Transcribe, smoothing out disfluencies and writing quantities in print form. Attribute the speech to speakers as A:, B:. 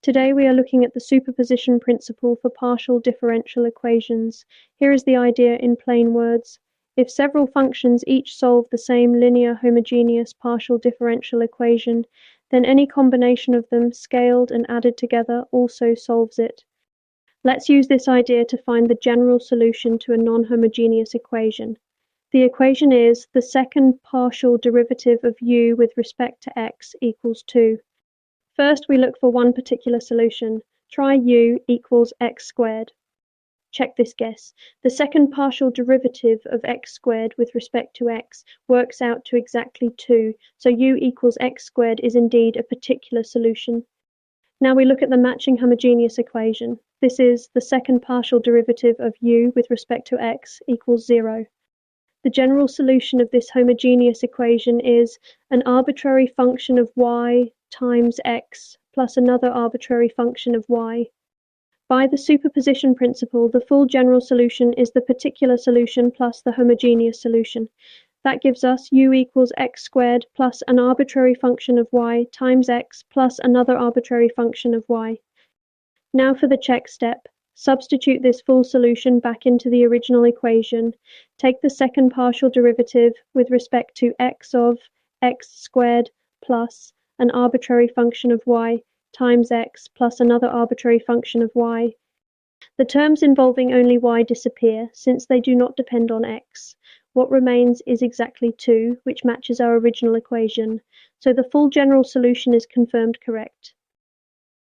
A: Today we are looking at the superposition principle for partial differential equations. Here is the idea in plain words. If several functions each solve the same linear homogeneous partial differential equation, then any combination of them, scaled and added together, also solves it. Let's use this idea to find the general solution to a non-homogeneous equation. The equation is the second partial derivative of u with respect to x equals 2. First, we look for one particular solution. Try u equals x squared. Check this guess. The second partial derivative of x squared with respect to x works out to exactly 2, so u equals x squared is indeed a particular solution. Now we look at the matching homogeneous equation. This is the second partial derivative of u with respect to x equals 0. The general solution of this homogeneous equation is an arbitrary function of y times x plus another arbitrary function of y. By the superposition principle, the full general solution is the particular solution plus the homogeneous solution. That gives us u equals x squared plus an arbitrary function of y times x plus another arbitrary function of y. Now for the check step. Substitute this full solution back into the original equation. Take the second partial derivative with respect to x of x squared plus an arbitrary function of y times x plus another arbitrary function of y. The terms involving only y disappear, since they do not depend on x. What remains is exactly 2, which matches our original equation, so the full general solution is confirmed correct.